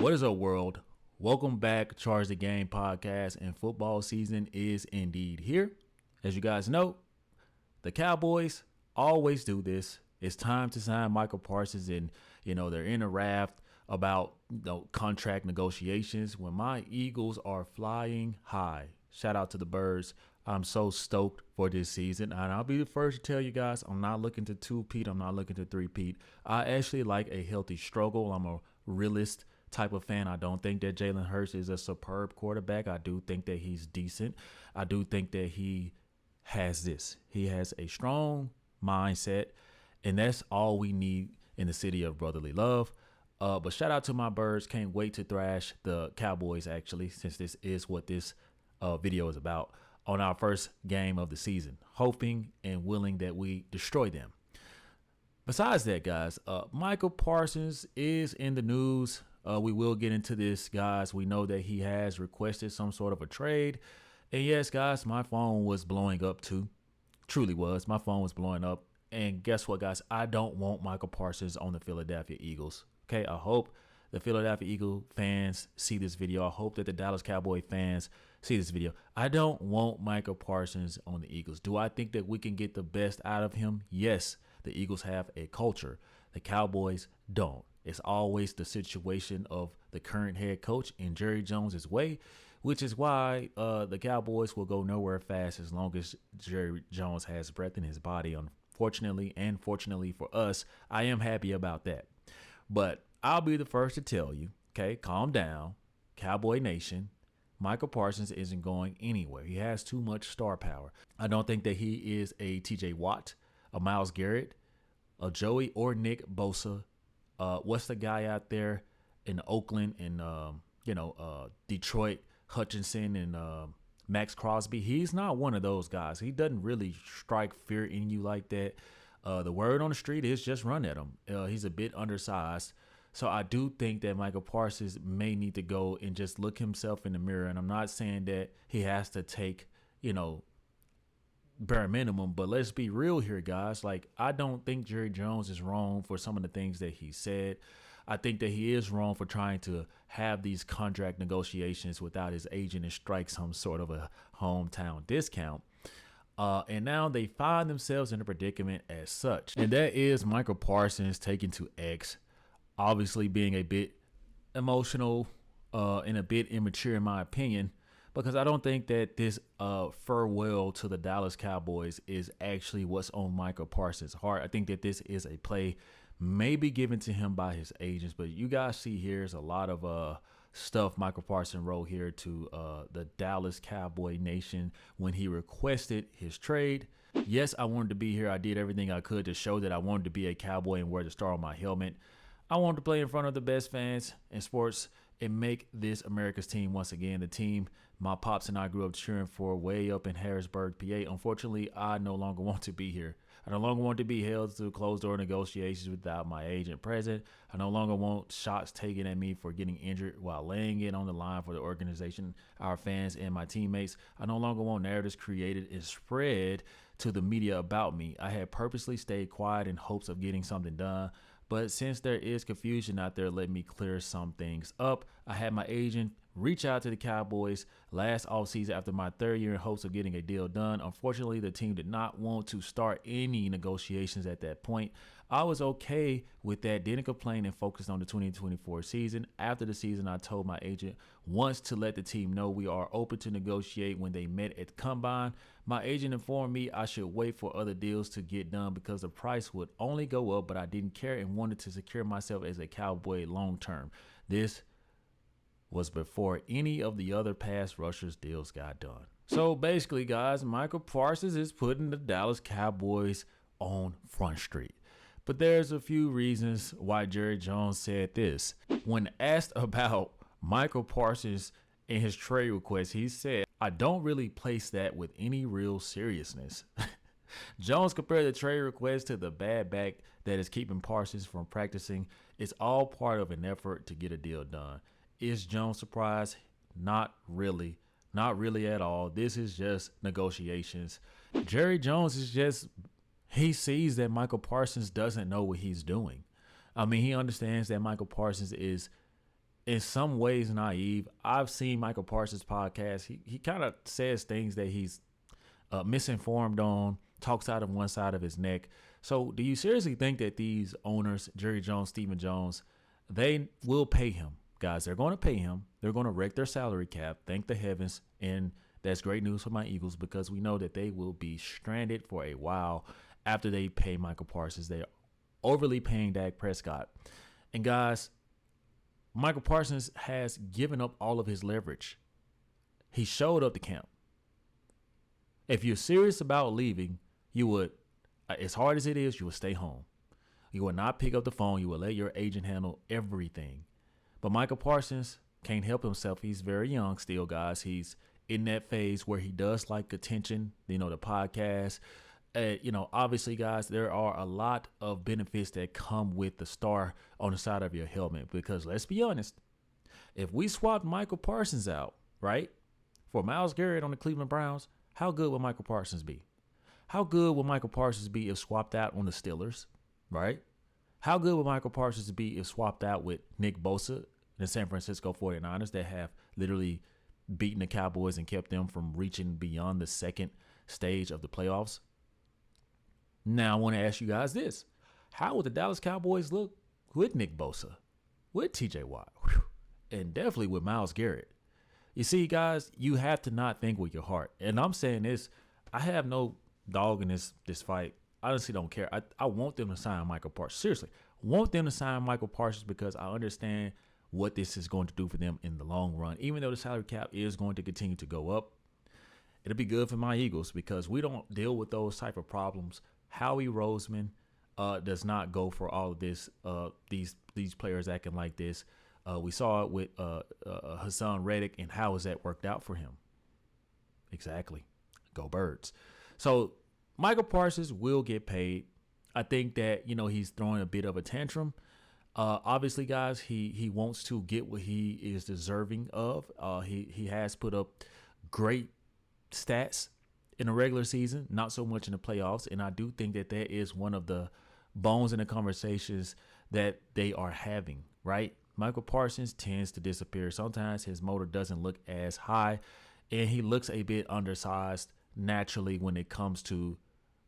What is up, world? Welcome back, Charge the Game podcast, and football season is indeed here. As you guys know, the Cowboys always do this. It's time to sign Micah Parsons, and they're in a raft about contract negotiations when my Eagles are flying high. Shout out to the Birds. I'm so stoked for this season, and I'll be the first to tell you guys I'm not looking to two-peat. I'm not looking to three-peat. I actually like a healthy struggle. I'm a realist type of fan. I don't think that Jalen Hurts is a superb quarterback. I do think that he's decent. I do think that he has this. He has a strong mindset, and that's all we need in the city of brotherly love. But shout out to my Birds. Can't wait to thrash the Cowboys, actually, since this is what this video is about, on our first game of the season, hoping and willing that we destroy them. Besides that, guys, Micah Parsons is in the news. We will get into this, guys. We know that he has requested some sort of a trade. And yes, guys, my phone was blowing up too. Truly was. My phone was blowing up. And guess what, guys? I don't want Micah Parsons on the Philadelphia Eagles. Okay, I hope the Philadelphia Eagle fans see this video. I hope that the Dallas Cowboy fans see this video. I don't want Micah Parsons on the Eagles. Do I think that we can get the best out of him? Yes, the Eagles have a culture. The Cowboys don't. It's always the situation of the current head coach in Jerry Jones' way, which is why the Cowboys will go nowhere fast as long as Jerry Jones has breath in his body. Unfortunately, and fortunately for us, I am happy about that. But I'll be the first to tell you, okay, calm down, Cowboy Nation. Micah Parsons isn't going anywhere. He has too much star power. I don't think that he is a TJ Watt, a Myles Garrett, a Joey or Nick Bosa. What's the guy out there in Oakland and Detroit, Hutchinson and Max Crosby? He's not one of those guys. He doesn't really strike fear in you like that. The word on the street is just run at him. He's a bit undersized. So I do think that Micah Parsons may need to go and just look himself in the mirror. And I'm not saying that he has to take, bare minimum, but let's be real here, guys. Like, I don't think Jerry Jones is wrong for some of the things that he said. I think that he is wrong for trying to have these contract negotiations without his agent and strike some sort of a hometown discount. And now they find themselves in a predicament as such. And that is Micah Parsons taking to X, obviously being a bit emotional and a bit immature in my opinion, because I don't think that this farewell to the Dallas Cowboys is actually what's on Micah Parsons' heart. I think that this is a play maybe given to him by his agents, but you guys see here's a lot of stuff Micah Parsons wrote here to the Dallas Cowboy Nation when he requested his trade. Yes, I wanted to be here. I did everything I could to show that I wanted to be a Cowboy and wear the star on my helmet. I wanted to play in front of the best fans in sports and make this America's team once again. The team my pops and I grew up cheering for way up in Harrisburg, PA. Unfortunately, I no longer want to be here. I no longer want to be held to closed-door negotiations without my agent present. I no longer want shots taken at me for getting injured while laying it on the line for the organization, our fans, and my teammates. I no longer want narratives created and spread to the media about me. I had purposely stayed quiet in hopes of getting something done. But since there is confusion out there, let me clear some things up. I had my agent reach out to the Cowboys last offseason after my third year in hopes of getting a deal done. Unfortunately, the team did not want to start any negotiations at that point. I was okay with that, didn't complain, and focused on the 2024 season. After the season, I told my agent once to let the team know we are open to negotiate. When they met at the Combine, my agent informed me I should wait for other deals to get done because the price would only go up, but I didn't care and wanted to secure myself as a Cowboy long term. This was before any of the other pass rushers deals got done. So basically, guys, Micah Parsons is putting the Dallas Cowboys on Front Street. But there's a few reasons why Jerry Jones said this. When asked about Micah Parsons and his trade request, he said, I don't really place that with any real seriousness. Jones compared the trade request to the bad back that is keeping Parsons from practicing. It's all part of an effort to get a deal done. Is Jones surprised? Not really. Not really at all. This is just negotiations. Jerry Jones is just, he sees that Micah Parsons doesn't know what he's doing. I mean, he understands that Micah Parsons is in some ways naive. I've seen Michael Parsons' podcast. He kind of says things that he's misinformed on, talks out of one side of his neck. So do you seriously think that these owners, Jerry Jones, Stephen Jones, they will pay him? Guys, they're going to pay him. They're going to wreck their salary cap. Thank the heavens. And that's great news for my Eagles, because we know that they will be stranded for a while after they pay Michael Parsons. They're overly paying Dak Prescott. And guys, Michael Parsons has given up all of his leverage. He showed up to camp. If you're serious about leaving, you would, as hard as it is, you would stay home. You would not pick up the phone. You would let your agent handle everything. But Michael Parsons can't help himself. He's very young still, guys. He's in that phase where he does like attention, the podcast. Obviously, guys, there are a lot of benefits that come with the star on the side of your helmet, because let's be honest, if we swapped Michael Parsons out, right, for Myles Garrett on the Cleveland Browns, how good would Michael Parsons be? How good would Michael Parsons be if swapped out on the Steelers, right? How good would Michael Parsons be if swapped out with Nick Bosa, the San Francisco 49ers, that have literally beaten the Cowboys and kept them from reaching beyond the second stage of the playoffs? Now, I want to ask you guys this. How would the Dallas Cowboys look with Nick Bosa, with TJ Watt, and definitely with Myles Garrett? You see, guys, you have to not think with your heart. And I'm saying this, I have no dog in this fight. I honestly don't care. I want them to sign Michael Parsons. Seriously, I want them to sign Michael Parsons, because I understand what this is going to do for them in the long run. Even though the salary cap is going to continue to go up, it'll be good for my Eagles, because we don't deal with those type of problems. Howie Roseman does not go for all of this. These players acting like this. We saw it with Hassan Reddick, and how has that worked out for him? Exactly. Go Birds. So Michael Parsons will get paid. I think that, he's throwing a bit of a tantrum. Obviously, guys, he wants to get what he is deserving of. He has put up great stats in the regular season, not so much in the playoffs. And I do think that is one of the bones in the conversations that they are having, right? Michael Parsons tends to disappear. Sometimes his motor doesn't look as high, and he looks a bit undersized naturally when it comes to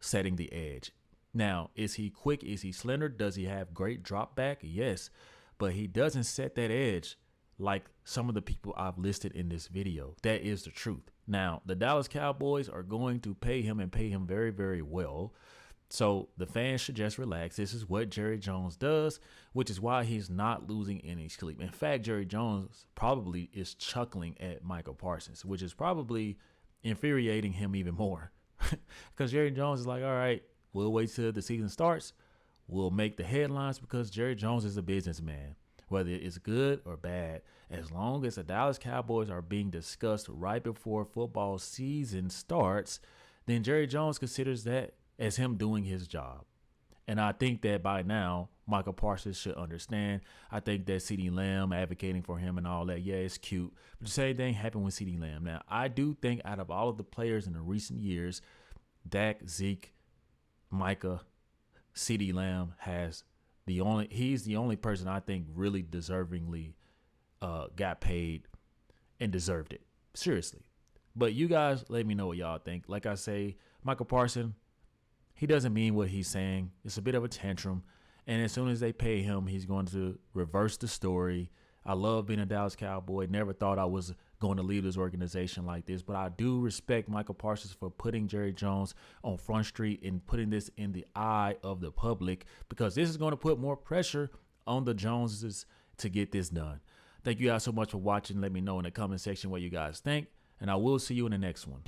setting the edge. Now, is he quick? Is he slender? Does he have great drop back? Yes, but he doesn't set that edge like some of the people I've listed in this video. That is the truth. Now, the Dallas Cowboys are going to pay him, and pay him very, very well. So the fans should just relax. This is what Jerry Jones does, which is why he's not losing any sleep. In fact, Jerry Jones probably is chuckling at Michael Parsons, which is probably infuriating him even more, because Jerry Jones is like, all right, we'll wait till the season starts. We'll make the headlines, because Jerry Jones is a businessman. Whether it's good or bad, as long as the Dallas Cowboys are being discussed right before football season starts, then Jerry Jones considers that as him doing his job. And I think that by now, Michael Parsons should understand. I think that CeeDee Lamb advocating for him and all that, yeah, it's cute. But the same thing happened with CeeDee Lamb. Now, I do think out of all of the players in the recent years, Dak, Zeke, Micah, CeeDee Lamb he's the only person I think really deservingly got paid and deserved it. Seriously. But you guys, let me know what y'all think. Like I say, Michael Parsons, he doesn't mean what he's saying. It's a bit of a tantrum. And as soon as they pay him, he's going to reverse the story. I love being a Dallas Cowboy. Never thought I was going to leave this organization like this. But I do respect Michael Parsons for putting Jerry Jones on Front Street and putting this in the eye of the public, because this is going to put more pressure on the Joneses to get this done. Thank you guys so much for watching. Let me know in the comment section what you guys think, and I will see you in the next one.